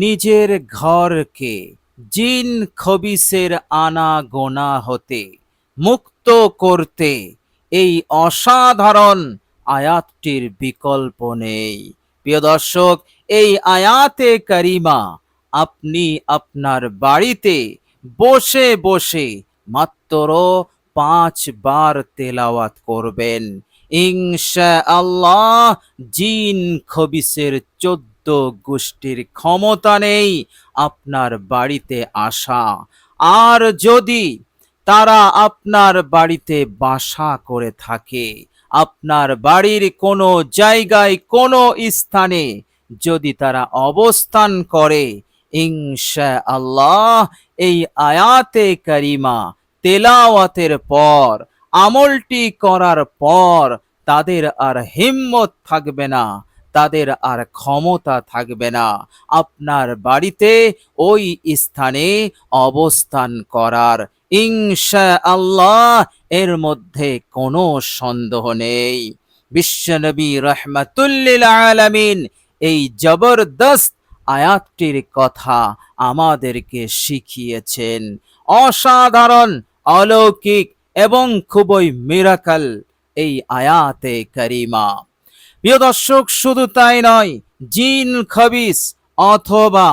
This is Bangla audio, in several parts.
নিজের ঘরকে জিন খবিসের আনাগোনা হতে মুক্ত করতে এই অসাধারণ আয়াতটির বিকল্প নেই। প্রিয় দর্শক, এই আয়াতে কারিমা আপনি আপনার বাড়িতে বসে বসে মাত্র 5 বার তেলাওয়াত করবেন। ইনশাআল্লাহ জিন খবিসের 14 গোষ্ঠীর ক্ষমতা নেই আপনার বাড়িতে আসা। আর যদি তারা আপনার বাড়িতে বাসা করে থাকে, আপনার বাড়ির কোনো জায়গায় কোনো স্থানে যদি তারা অবস্থান করে, ইনশাআল্লাহ এই আয়াতে কারিমা তেলাওয়াতের পর, আমলটি করার পর তাদের আর হিম্মত থাকবে না, তাদের আর ক্ষমতা থাকবে না আপনার বাড়িতে ওই স্থানে অবস্থান করার। ইনশাআল্লাহ এর মধ্যে কোনো সন্দেহ নেই। বিশ্বনবী রাহমাতুল লিল আলামিন এই জবরদস্ত আয়াতটির কথা আমাদেরকে শিখিয়েছেন। অসাধারণ, অলৌকিক এবং খুবই মিরাকল এই আয়াতে কারিমা। প্রিয় দর্শক, শুধু তাই নয়, জিন খবিস অথবা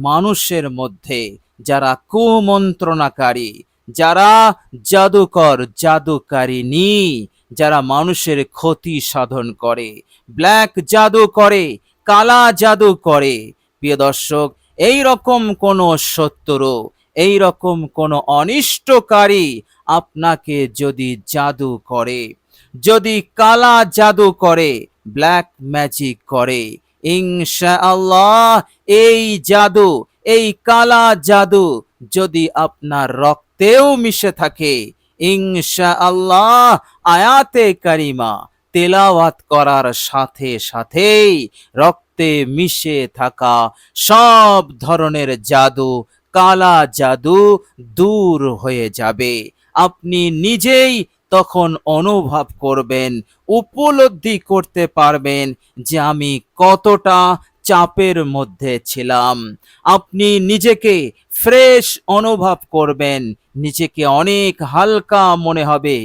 মানুষের মধ্যে যারা কুমন্ত্রণাকারী, যারা জাদুকর জাদুকারিনী, যারা মানুষের ক্ষতি সাধন করে, ব্ল্যাক জাদু করে, কালা জাদু করে, প্রিয় দর্শক, এই রকম কোনো শত্রু, এই রকম কোনো অনিষ্টকারী আপনাকে যদি জাদু করে, যদি কালা জাদু করে, ব্ল্যাক ম্যাজিক করে, ইনশাআল্লাহ এই জাদু, এই কালা জাদু যদি আপনার রক্তেও মিশে থাকে, ইনশাআল্লাহ আয়াতে কারিমা তেলাওয়াত করার সাথে সাথেই রক্তে মিশে থাকা সব ধরনের জাদু, কালা জাদু দূর হয়ে যাবে। আপনি নিজেই তখন অনুভব করবেন, উপলব্ধি করতে পারবেন যে আমি কতটা চাপের মধ্যে ছিলাম। আপনি নিজেকে ফ্রেশ অনুভব করবেন, নিজেকে অনেক হালকা মনে হবে,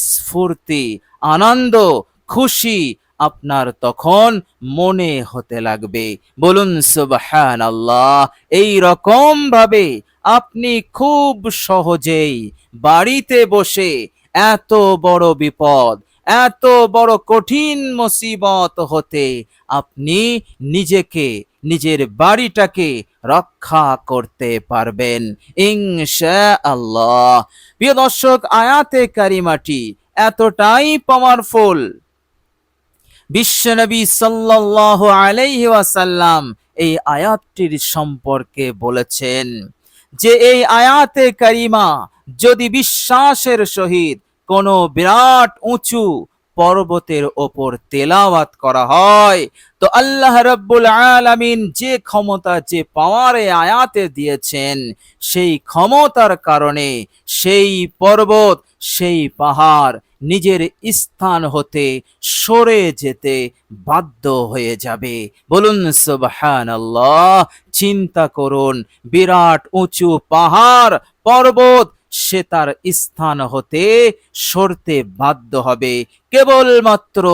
স্ফূর্তি, আনন্দ, খুশি আপনার তখন মনে হতে লাগবে। বলুন সুবহানাল্লাহ। এই রকম ভাবে আপনি খুব সহজেই বাড়িতে বসে এত বড় বিপদ, এত বড় কঠিন মুসিবত হতে আপনি নিজেকে, নিজের বাড়িটাকে রক্ষা করতে পারবেন ইনশাআল্লাহ। প্রিয় দর্শক, আয়াতে কারিমাটি এতটাই পাওয়ারফুল, বিশ্বনবী সাল্লাল্লাহু আলাইহি ওয়াসাল্লাম এই আয়াতটির সম্পর্কে বলেছেন যে এই আয়াতে কারিমা যদি বিশ্বাসের সহিত কোনো বিরাট উঁচু পর্বতের ওপর তেলাওয়াত করা হয়, তো আল্লাহ রাব্বুল আলামিন যে ক্ষমতা, যে পাওয়ারে আয়াতে দিয়েছেন, সেই ক্ষমতার কারণে সেই পর্বত, সেই পাহাড় নিজের স্থান হতে সরে যেতে বাধ্য হয়ে যাবে। বলুন সুবহানাল্লাহ। চিন্তা করুন, বিরাট উঁচু পাহাড় পর্বত সে তার স্থান হতে সরতে বাধ্য হবে কেবলমাত্র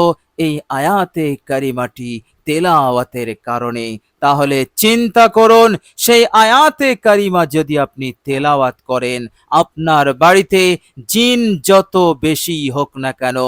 এই আয়াতে কারিমাটি তেলাওয়াতের কারণে। তাহলে চিন্তা করুন, সেই আয়াতে কারিমা যদি আপনি তেলাওয়াত করেন, আপনার বাড়িতে জিন যত বেশি হোক না কেন,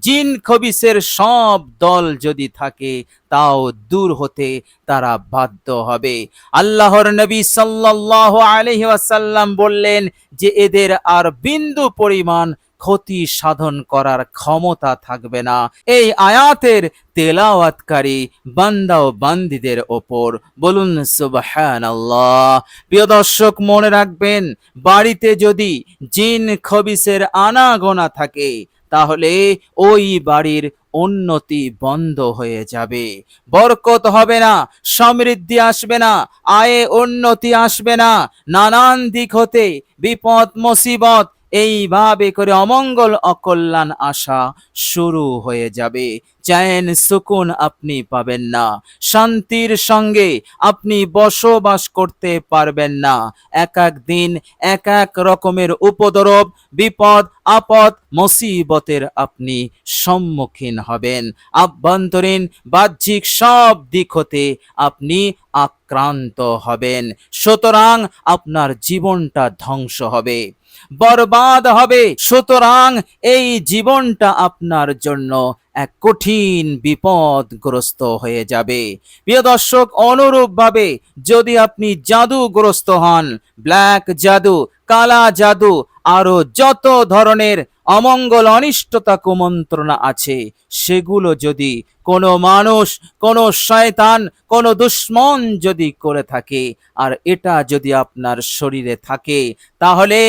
জিন খবিসের সব দল যদি থাকে, তাও দূর হতে তারা বাধ্য হবে। আল্লাহর নবী সাল্লাল্লাহু আলাইহি ওয়াসাল্লাম বললেন যে এদের আর বিন্দু পরিমাণ ক্ষতি সাধন করার ক্ষমতা থাকবে না এই আয়াতের তেলাওয়াতকারী বান্দা ও বান্দীদের ওপর। বলুন সুবহানাল্লাহ। প্রিয় দর্শক, মনে রাখবেন, বাড়িতে যদি জিন খবিসের আনাগোনা থাকে, তাহলে ওই বাড়ির উন্নতি বন্ধ হয়ে যাবে, বরকত হবে না, সমৃদ্ধি আসবে না, আয়ে উন্নতি আসবে না, নানান দিক হতে বিপদ মুসিবত এইভাবে করে অমঙ্গল অকল্যাণ আসা শুরু হয়ে যাবে। চ্যান সুকুন আপনি পাবেন না, শান্তির সঙ্গে আপনি বসবাস করতে পারবেন না। এক এক দিন এক এক রকমের উপদ্রব, বিপদ, আপদ, মুসিবতের আপনি সম্মুখীন হবেন। আভ্যন্তরীণ বাহ্যিক সব দিক হতে আপনি আক্রান্ত হবেন। সুতরাং আপনার জীবনটা ধ্বংস হবে, বরবাদ হবে। সুতরাং এই জীবনটা আপনার জন্য এক কঠিন বিপদগ্রস্ত হয়ে যাবে। প্রিয় দর্শক, অনুরূপভাবে যদি আপনি জাদুগ্রস্ত হন, ব্ল্যাক জাদু, কালা জাদু, আরো যত ধরনের অমঙ্গল অনিষ্টতা কুমন্ত্রণা আছে, সেগুলো যদি কোনো মানুষ, কোনো শয়তান, কোনো দুশ্মন যদি করে থাকে, আর এটা যদি আপনার শরীরে থাকে, তাহলে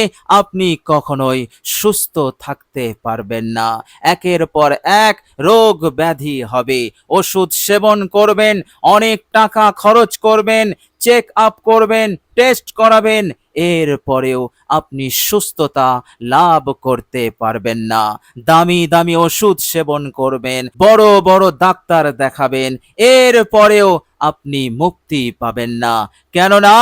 আপনি কখনোই সুস্থ থাকতে পারবেন না। একের পর এক রোগ ব্যাধি হবে। ওষুধ সেবন করবেন, অনেক টাকা খরচ করবেন, চেক আপ করবেন, টেস্ট করাবেন, এর পরেও আপনি সুস্থতা লাভ করতে পারবেন না। দামি দামি ওষুধ সেবন করবেন, বড় বড় ডাক্তার দেখাবেন, এর পরেও আপনি মুক্তি পাবেন না। কেননা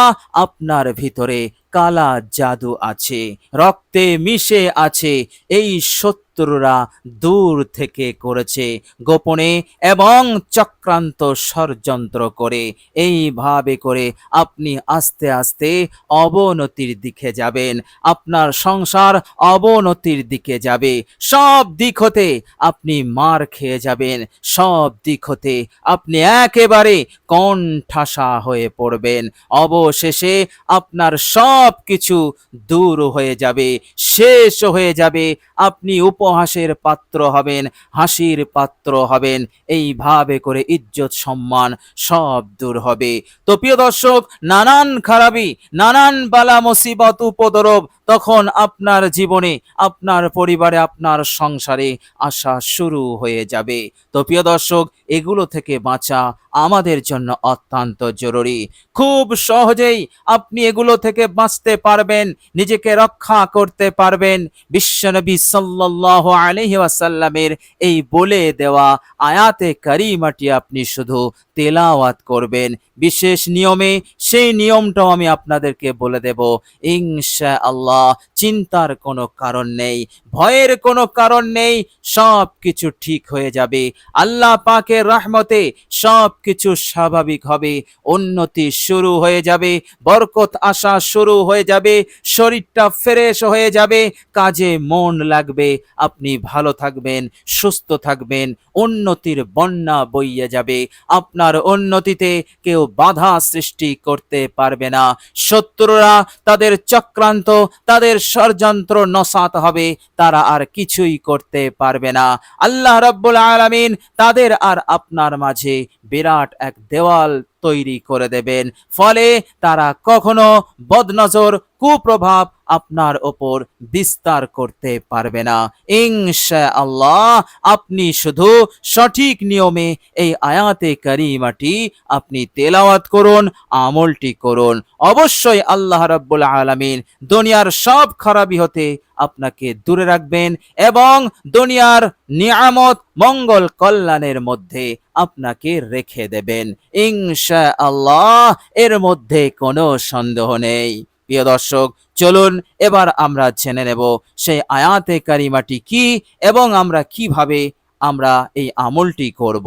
আপনার ভিতরে কালা জাদু আছে, রক্তে মিশে আছে। এই শত্রুরা দূর থেকে করেছে, গোপনে এবং চক্রান্ত ষড়যন্ত্র করে। এইভাবে করে আপনি আস্তে আস্তে অবনতির দিকে যাবেন, আপনার সংসার অবনতির দিকে যাবে। সব দিক হতে আপনি মার খেয়ে যাবেন, সব দিক হতে আপনি একেবারে কোণঠাসা হয়ে পড়বেন। অবশেষে আপনার সব কিছু দূর হয়ে যাবে, শেষ হয়ে যাবে। আপনি উপহাসের পাত্র হবেন, হাসির পাত্র হবেন। এইভাবে করে ইজ্জত সম্মান সব দূর হবে। তো প্রিয় দর্শক, নানান খারাপি, নানান বালা মুসিবত উপদ্রব তখন আপনার জীবনে, আপনার পরিবারে, আপনার সংসারে আসা শুরু হয়ে যাবে। তো প্রিয় দর্শক, এগুলো থেকে বাঁচা আমাদের জন্য অত্যন্ত জরুরি। খুব সহজেই আপনি এগুলো থেকে বাঁচতে পারবেন, নিজেকে রক্ষা করতে পারবেন। বিশ্বনবী সাল্লাল্লাহু আলাইহি ওয়াসাল্লামের এই বলে দেওয়া আয়াতে কারিমাটি আপনি শুধু তেলাওয়াত করবেন বিশেষ নিয়মে। সেই নিয়মটাও আমি আপনাদেরকে বলে দেব ইনশাআল্লাহ। চিন্তার কোনো কারণ নেই, ভয়ের কোনো কারণ নেই, সব কিছু ঠিক হয়ে যাবে। আল্লাহ পাকের রহমতে সব কিছু স্বাভাবিক হবে, উন্নতি শুরু হয়ে যাবে, বরকত আসা শুরু হয়ে যাবে, শরীরটা ফ্রেশ হয়ে যাবে, কাজে মন লাগবে, আপনি ভালো থাকবেন, সুস্থ থাকবেন, উন্নতির বন্যা বইয়ে যাবে। আপনার উন্নতিতে কেউ বাধা সৃষ্টি করতে পারবে না। শত্রুরা তাদের চক্রান্ত, তাদের ষড়যন্ত্র নসাত হবে, তারা আর কিছুই করতে পারবে না। আল্লাহ রাব্বুল আলামিন তাদের আর আপনার মাঝে বিরাট এক দেওয়াল তৈরি করে দেবেন। ফলে তারা কখনো বদনজর, কুপ্রভাব আপনার ওপর বিস্তার করতে পারবে না ইনশাআল্লাহ। আপনি শুধু সঠিক নিয়মে এই আয়াতে কারিমাটি আপনি তেলাওয়াত করুন, আমলটি করুন। অবশ্যই আল্লাহ রাব্বুল আলামিন দুনিয়ার সব খারাপি হতে আপনাকে দূরে রাখবেন এবং দুনিয়ার নিয়ামত, মঙ্গল, কল্যাণের মধ্যে আপনাকে রেখে দেবেন ইনশাআল্লাহ। এর মধ্যে কোনো সন্দেহ নেই। প্রিয় দর্শক, চলুন এবার আমরা জেনে নেব সেই আয়াতে কারিমাটি কি এবং আমরা কিভাবে আমরা এই আমলটি করব।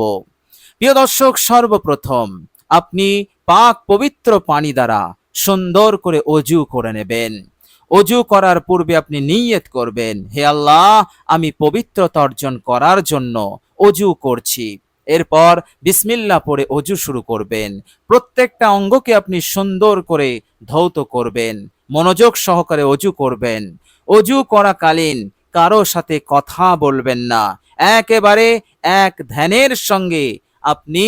প্রিয় দর্শক, সর্বপ্রথম আপনি পাক পবিত্র পানি দ্বারা সুন্দর করে অজু করে নেবেন। অজু করার পূর্বে আপনি নিয়ত করবেন, হে আল্লাহ, আমি পবিত্রতা অর্জন করার জন্য অজু করছি। এরপর বিসমিল্লাহ পড়ে অজু শুরু করবেন। প্রত্যেকটা অঙ্গকে আপনি সুন্দর করে ধৌত করবেন, মনোযোগ সহকারে অজু করবেন। অজু করাকালীন কারো সাথে কথা বলবেন না, একেবারে এক ধ্যানের সঙ্গে আপনি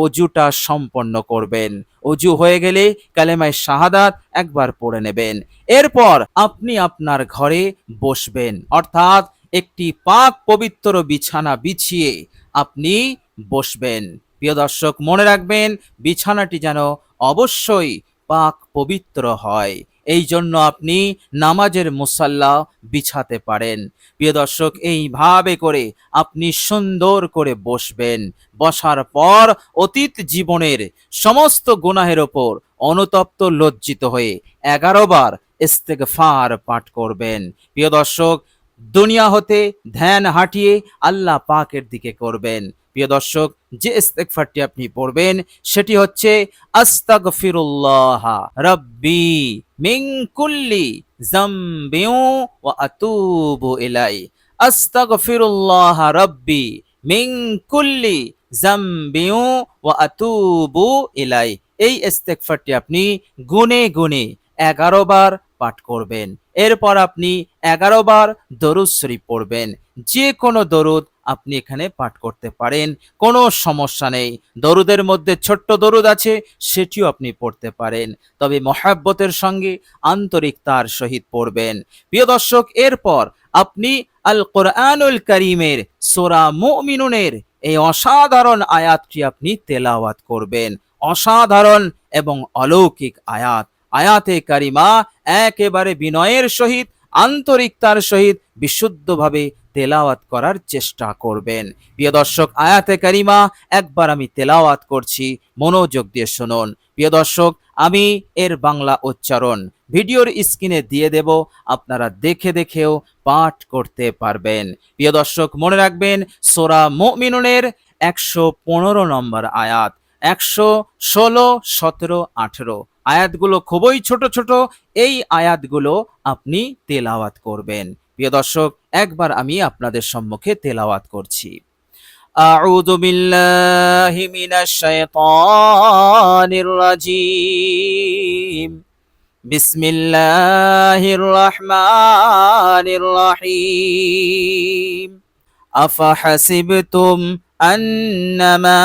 অজুটা সম্পন্ন করবেন। অজু হয়ে গেলে কালেমায়ে শাহাদাত একবার পড়ে নেবেন। এরপর আপনি আপনার ঘরে বসবেন, অর্থাৎ একটি পাক পবিত্র বিছানা বিছিয়ে আপনি বসবেন। প্রিয় দর্শক, মনে রাখবেন বিছানাটি যেন অবশ্যই পাক পবিত্র হয়। এই জন্য আপনি নামাজের মুসাল্লা বিছাতে পারেন। প্রিয় দর্শক, এইভাবে করে আপনি সুন্দর করে বসবেন। বসার পর অতীত জীবনের সমস্ত গুনাহের ওপর অনুতপ্ত লজ্জিত হয়ে 11 বার ইস্তেগফার পাঠ করবেন। প্রিয় দর্শক, দুনিয়া হতে ধ্যান হাটিয়ে আল্লাহ পাকের দিকে করবেন। প্রিয় দর্শক, যে ইস্তেগফারটি আপনি পড়বেন সেটি হচ্ছে আস্তাগফিরুল্লাহ রাব্বি মিন কুল্লি যামবিন ওয়া আতুবু ইলাই। আস্তাগফিরুল্লাহ রাব্বি মিন কুল্লি যামবিন ওয়া আতুবু ইলাই। এই ইস্তেগফারটি আপনি গুনে গুনে 11 বার পাঠ করবেন। এরপর আপনি 11 বার দরুদ শরীফ পড়বেন। যে কোনো দরুদ আপনি এখানে পাঠ করতে পারেন, কোনো সমস্যা নেই। দরুদের মধ্যে ছোট্ট দরুদ আছে, সেটিও আপনি পড়তে পারেন, তবে মহাব্বতের সঙ্গে আন্তরিকতার সহিত পড়বেন। প্রিয় দর্শক, এরপর আপনি আল কোরআনুল কারীমের সূরা মুমিনুনের এই অসাধারণ আয়াতটি আপনি তেলাওয়াত করবেন। অসাধারণ এবং অলৌকিক আয়াত। আয়াতে কারিমা একেবারে বিনয়ের সহিত আন্তরিকতার সহিত বিশুদ্ধভাবে তেলাওয়াত করার চেষ্টা করবেন। প্রিয় দর্শক, আয়াতে কারিমা একবার আমি তেলাওয়াত করছি, মনোযোগ দিয়ে শুনুন। প্রিয় দর্শক, আমি এর বাংলা উচ্চারণ ভিডিওর স্ক্রিনে দিয়ে দেব, আপনারা দেখে দেখেও পাঠ করতে পারবেন। প্রিয় দর্শক, মনে রাখবেন সূরা মুমিনুনের 115 নম্বর আয়াত, 116, 17, 18 আয়াতগুলো খুবই ছোট ছোট। এই আয়াতগুলো আপনি তেলাওয়াত করবেন। প্রিয় দর্শক, একবার আমি আপনাদের সম্মুখে তেলাওয়াত করছি। আউযু বিল্লাহি মিনাশ শাইতানির রাজীম। বিসমিল্লাহির রহমানির রহিম। আফাহাসিবতুম আন্নামা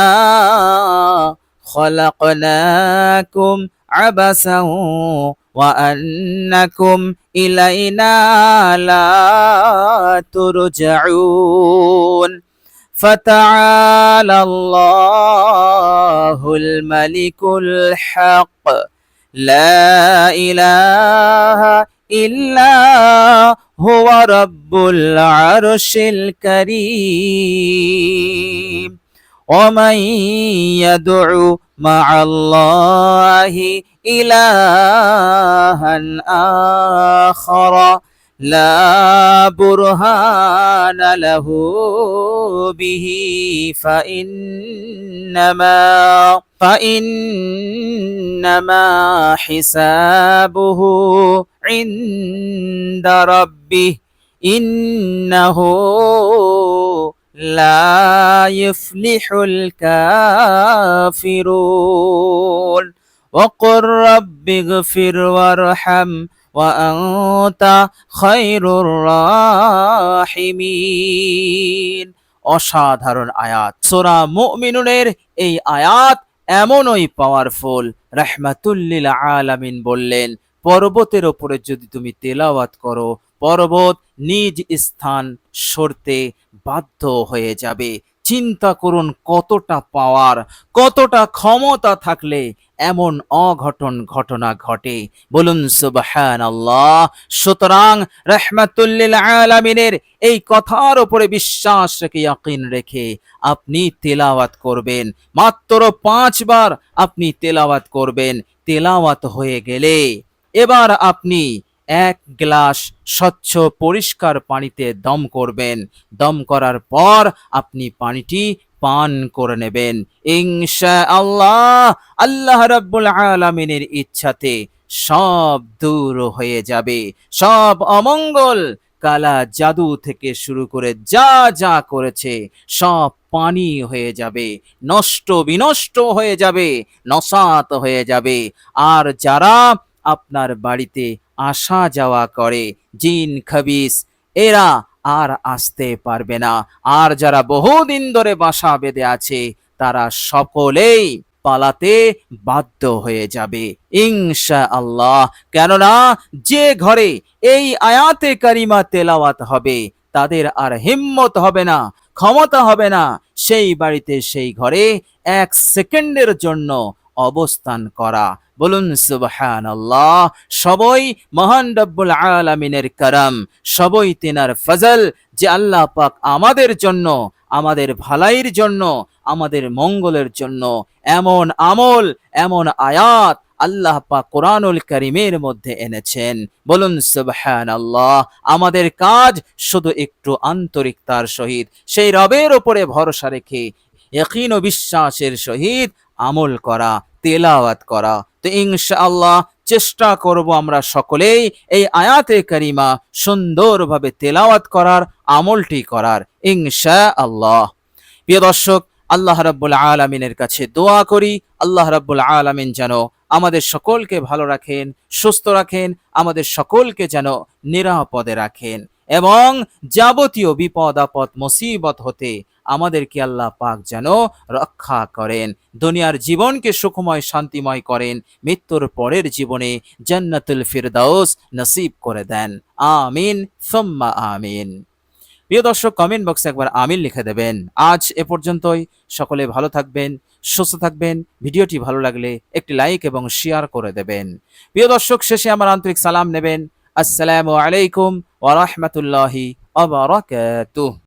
খলাকনাকুম আবাসাও ওয়া আন্নাকুম ইলাইনা লা তুরজাউন। ফাতাআলা আল্লাহুল মালিকুল হক, লা ইলাহা ইল্লা হুয়া রাব্বুল আরশিল কারীম। ومن يدعو مع الله إلها آخر لا برهان له به فإنما حسابه عند ربه إنه لا يفلح الكافرون وقل رب اغفر وارحم وأنت خير الراحمين। অসাধারণ আয়াত। সূরা মুমিনুনের এই আয়াত এমনই পাওয়ারফুল। রাহমাতুল লিল আলামিন বললেন, পর্বতের উপরে যদি তুমি তেলাওয়াত করো, পর্বত নিজ স্থান সরতে বাধ্য হয়ে যাবে। চিন্তা করুন কতটা পাওয়ার, কতটা ক্ষমতা থাকলে এমন অঘটন ঘটনা ঘটে। বলুন সুবহানাল্লাহ। সুতরাং রাহমাতুল লিল আলামিনের এই কথার উপরে বিশ্বাস রেখে, ইয়াকিন রেখে আপনি তেলাওয়াত করবেন। মাত্র 5 বার আপনি তেলাওয়াত করবেন। তেলাওয়াত হয়ে গেলে এবার আপনি 1 গ্লাস স্বচ্ছ পরিষ্কার পানিতে দম করবেন। দম করার পর আপনি পানিটি পান করে নেবেন। ইনশাআল্লাহ আল্লাহ রাব্বুল আলামিনের ইচ্ছাতে সব দূর হয়ে যাবে। সব অমঙ্গল, কালা জাদু থেকে শুরু করে যা যা করেছে সব পানি হয়ে যাবে, নষ্ট বিনষ্ট হয়ে যাবে, নসাত হয়ে যাবে। আর যারা আপনার বাড়িতে আসা যাওয়া করে, জিন খাবিস, এরা আর আসতে পারবে না। আর যারা বহুদিন ধরে বাসা বেঁধে আছে তারা সকলেই পালাতে বাধ্য হয়ে যাবে ইনশাআল্লাহ। কেননা যে ঘরে এই আয়াতে কারিমা তেলাওয়াত হবে তাদের আর হিম্মত হবে না, ক্ষমতা হবে না সেই বাড়িতে, সেই ঘরে 1 সেকেন্ডের জন্য অবস্থান করা। বলুন সুবহানাল্লাহ। সবই মহান রব্বুল আলামিনের করম, সবই তিনার ফজল যে আল্লাহ পাক আমাদের জন্য, আমাদের ভালাইয়ের জন্য, আমাদের মঙ্গলের জন্য এমন আমল, এমন আয়াত আল্লাহ পাক কোরআনুল কারীমের মধ্যে এনেছেন। বলুন সুবহানাল্লাহ। আমাদের কাজ শুধু একটু আন্তরিকতার সহিত সেই রবের উপরে ভরসা রেখে ইয়াকিন ও বিশ্বাসের সহিত আমল করা, তেলাওয়াত করা। তো ইনশাআল্লাহ চেষ্টা করব আমরা সকলেই এই আয়াতে কারিমা সুন্দরভাবে তেলাওয়াত করার, আমলটি করার ইনশাআল্লাহ। প্রিয় দর্শক, আল্লাহ রাব্বুল আলামিনের কাছে দোয়া করি আল্লাহ রাব্বুল আলামিন যেন আমাদের সকলকে ভালো রাখেন, সুস্থ রাখেন, আমাদের সকলকে যেন নিরাপদে রাখেন এবং যাবতীয় বিপদ আপদ মুসিবত হতে আমাদেরকে আল্লাহ পাক যেন রক্ষা করেন, দুনিয়ার জীবনকে সুখময় শান্তিময় করেন, মৃত্যুর পরের জীবনে জান্নাতুল ফিরদাউস নসিব করে দেন। আমিন সুম্মা আমিন। প্রিয় দর্শক, কমেন্ট বক্সে একবার আমিন লিখে দেবেন। আজ এ পর্যন্তই। সকলে ভালো থাকবেন, সুস্থ থাকবেন। ভিডিওটি ভালো লাগলে একটি লাইক এবং শেয়ার করে দেবেন। প্রিয় দর্শক, শেষে আমার আন্তরিক সালাম নেবেন। আসসালামু আলাইকুম ওয়া রাহমাতুল্লাহি ওয়া বারাকাতুহু।